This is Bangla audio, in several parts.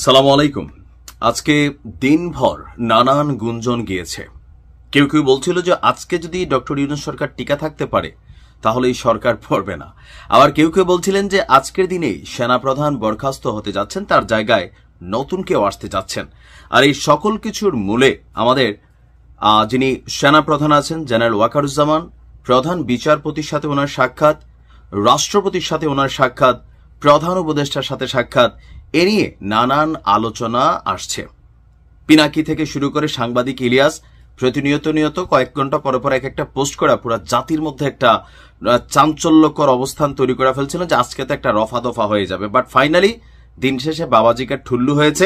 সালামু আলাইকুম। আজকে দিনভর নানান গুঞ্জন গিয়েছে। কেউ কেউ বলছিল যে আজকে যদি ডক্টর ইউনূস সরকার টিকা থাকতে পারে তাহলে এই সরকার পড়বে না। আবার কেউ কেউ বলছিলেন যে আজকের দিনেই সেনাপ্রধান বরখাস্ত হতে যাচ্ছেন, তার জায়গায় নতুন কেউ আসতে যাচ্ছেন। আর এই সকল কিছুর মূলে আমাদের যিনি সেনাপ্রধান আছেন জেনারেল ওয়াকারুজ্জামান, প্রধান বিচারপতির সাথে ওনার সাক্ষাৎ, রাষ্ট্রপতির সাথে ওনার সাক্ষাৎ, প্রধান উপদেষ্টার সাথে সাক্ষাৎ, এ নিয়ে নানান আলোচনা আসছে। পিনাকি থেকে শুরু করে সাংবাদিক ইলিয়াস প্রতিনিয়ত কয়েক ঘন্টা পর পর এক একটা পোস্ট করা পুরো জাতির মধ্যে একটা চাঞ্চল্যকর অবস্থান তৈরি করে ফেলছিল যে আজকে তো একটা রফা দফা হয়ে যাবে। বাট ফাইনালি দিন শেষে বাবাজিকা ঠুল্লু হয়েছে।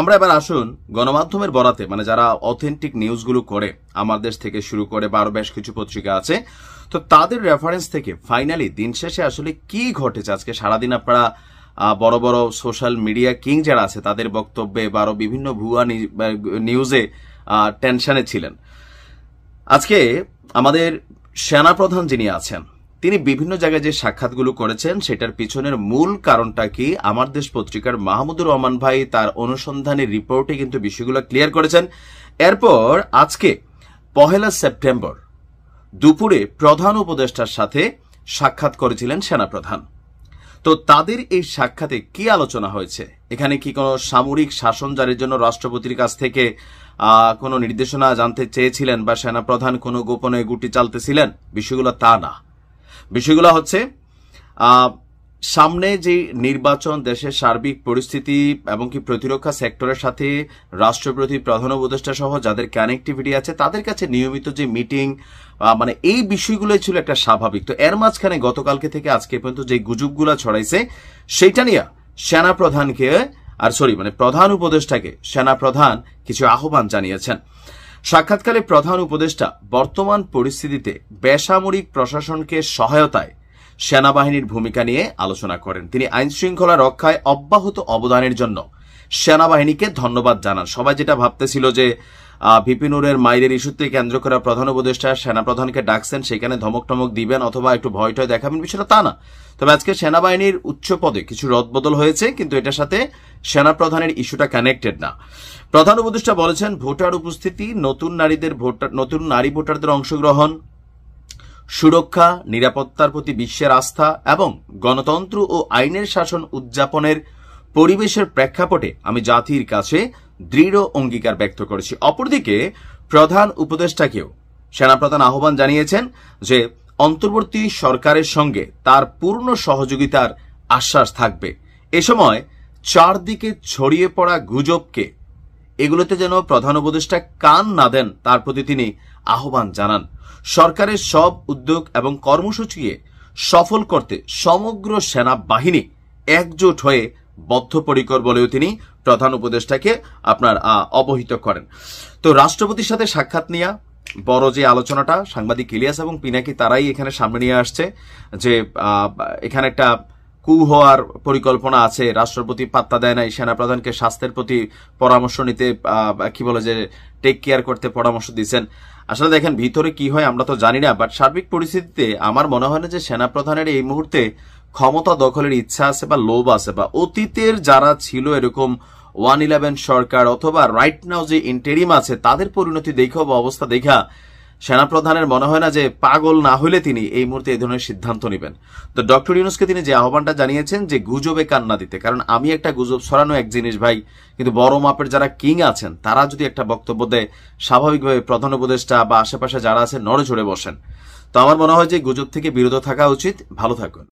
আমরা এবার আসুন গণমাধ্যমের বরাতে, মানে যারা অথেন্টিক নিউজগুলো করে আমার দেশ থেকে শুরু করে বা আরো বেশ কিছু পত্রিকা আছে, তো তাদের রেফারেন্স থেকে ফাইনালি দিন শেষে আসলে কি ঘটেছে। আজকে সারাদিন আপনারা বড় বড় সোশ্যাল মিডিয়া কিং যারা আছে তাদের বক্তব্যে বা আরো বিভিন্ন ভুয়া নিউজে টেনশনে ছিলেন। আজকে আমাদের সেনাপ্রধান যিনি আছেন তিনি বিভিন্ন জায়গায় যে সাক্ষাৎগুলো করেছেন সেটার পিছনের মূল কারণটা কি, আমার দেশ পত্রিকার মাহমুদুর রহমান ভাই তার অনুসন্ধানী রিপোর্টে কিন্তু বিষয়গুলো ক্লিয়ার করেছেন। এরপর আজকে 1 সেপ্টেম্বর দুপুরে প্রধান উপদেষ্টার সাথে সাক্ষাৎ করেছিলেন সেনাপ্রধান। তো তাদের এই সাক্ষাতে কি আলোচনা হয়েছে, এখানে কি কোনো সামরিক শাসন জারির জন্য রাষ্ট্রপতির কাছ থেকে কোনো নির্দেশনা জানতে চেয়েছিলেন বা সেনাপ্রধান কোনো গোপনে গুটি চালতেছিলেন, বিষয়গুলো তা না। বিষয়গুলো হচ্ছে সামনে যে নির্বাচন, দেশের সার্বিক পরিস্থিতি এবং কি প্রতিরক্ষা সেক্টরের সাথে রাষ্ট্রপতি, প্রধান উপদেষ্টা সহ যাদের কানেক্টিভিটি আছে তাদের কাছে নিয়মিত যে মিটিং, মানে এই বিষয়গুলোই ছিল একটা স্বাভাবিক। তো এর মাঝখানে গতকালকে থেকে আজকে পর্যন্ত যে গুজবগুলো ছড়াইছে সেইটা নিয়ে সেনাপ্রধানকে প্রধান উপদেষ্টাকে সেনাপ্রধান কিছু আহ্বান জানিয়েছেন। সাক্ষাৎকালে প্রধান উপদেষ্টা বর্তমান পরিস্থিতিতে বেসামরিক প্রশাসনকে সহায়তায় সেনাবাহিনীর ভূমিকা নিয়ে আলোচনা করেন। তিনি আইন শৃঙ্খলা রক্ষায় অব্যাহত অবদানের জন্য সেনাবাহিনীকে ধন্যবাদ জানান। সবাই যেটা ভাবতেছিল যে ভিপি নুরের মাইরের ইস্যুতে কেন্দ্র করে প্রধান উপদেষ্টা সেনাপ্রধানকে ডাকছেন, সেখানে ধমক টমক দিবেন অথবা একটু ভয় টয় দেখাবেন, বিষয়টা তা না। তবে আজকে সেনাবাহিনীর উচ্চ পদে কিছু রদবদল হয়েছে, কিন্তু এটার সাথে সেনাপ্রধানের ইস্যুটা কানেক্টেড না। প্রধান উপদেষ্টা বলেছেন ভোটার উপস্থিতি, নতুন নারী ভোটারদের অংশগ্রহণ, সুরক্ষা, নিরাপত্তার প্রতি বিশ্বের আস্থা এবং গণতন্ত্র ও আইনের শাসন উদযাপনের পরিবেশের প্রেক্ষাপটে আমি জাতির কাছে দৃঢ় অঙ্গীকার ব্যক্ত করেছি। অপরদিকে প্রধান উপদেষ্টাকেও সেনাপ্রধান আহ্বান জানিয়েছেন যে অন্তর্বর্তী সরকারের সঙ্গে তার পূর্ণ সহযোগিতার আশ্বাস থাকবে। এ সময় চারদিকে ছড়িয়ে পড়া গুজবকে এগুলোতে যেন প্রধান উপদেষ্টা কান না দেন তার প্রতি তিনি আহ্বান জানান। সরকারের সব উদ্যোগ এবং কর্মসূচিকে সফল করতে সমগ্র সেনাবাহিনী একজোট হয়ে বদ্ধপরিকর বলেও তিনি প্রধান উপদেষ্টাকে অবহিত করেন। তো রাষ্ট্রপতির সাথে সাক্ষাৎ নিয়ে বড় যে আলোচনাটা সাংবাদিক ইলিয়াস এবং পিনাকি তারাই এখানে সামনে নিয়ে আসছে যে এখানে একটা কু হওয়ার পরিকল্পনা আছে, রাষ্ট্রপতি পাত্তা দেয় নাই, সেনাপ্রধানকে স্বাস্থ্যের প্রতি পরামর্শ নিতে টেক কেয়ার করতে পরামর্শ দিচ্ছেন। আসলে দেখেন ভিতরে কি হয় আমরা তো জানি না, বাট সার্বিক পরিস্থিতিতে আমার মনে হয় না যে সেনাপ্রধানের এই মুহূর্তে ক্ষমতা দখলের ইচ্ছা আছে বা লোভ আছে, বা অতীতের যারা ছিল এরকম 111 সরকার অথবা রাইট নাও যে ইন্টেরিম আছে তাদের পরিণতি দেখা বা অবস্থা দেখা সেনাপ্রধানের মনে হয় না যে পাগল না হলে তিনি এই মুহূর্তে এই ধরনের সিদ্ধান্ত নেবেন। তো ডক্টর ইউনূসকে তিনি যে আহ্বানটা জানিয়েছেন যে গুজবে কান না দিতে, কারণ আমি একটা গুজব ছড়ানো এক জিনিস ভাই, কিন্তু বড় মাপের যারা কিং আছেন তারা যদি একটা বক্তব্য দেয় স্বাভাবিকভাবে প্রধান উপদেষ্টা বা আশেপাশে যারা আছেন নড়ে চড়ে বসেন। তো আমার মনে হয় যে গুজব থেকে বিরত থাকা উচিত। ভালো থাকুন।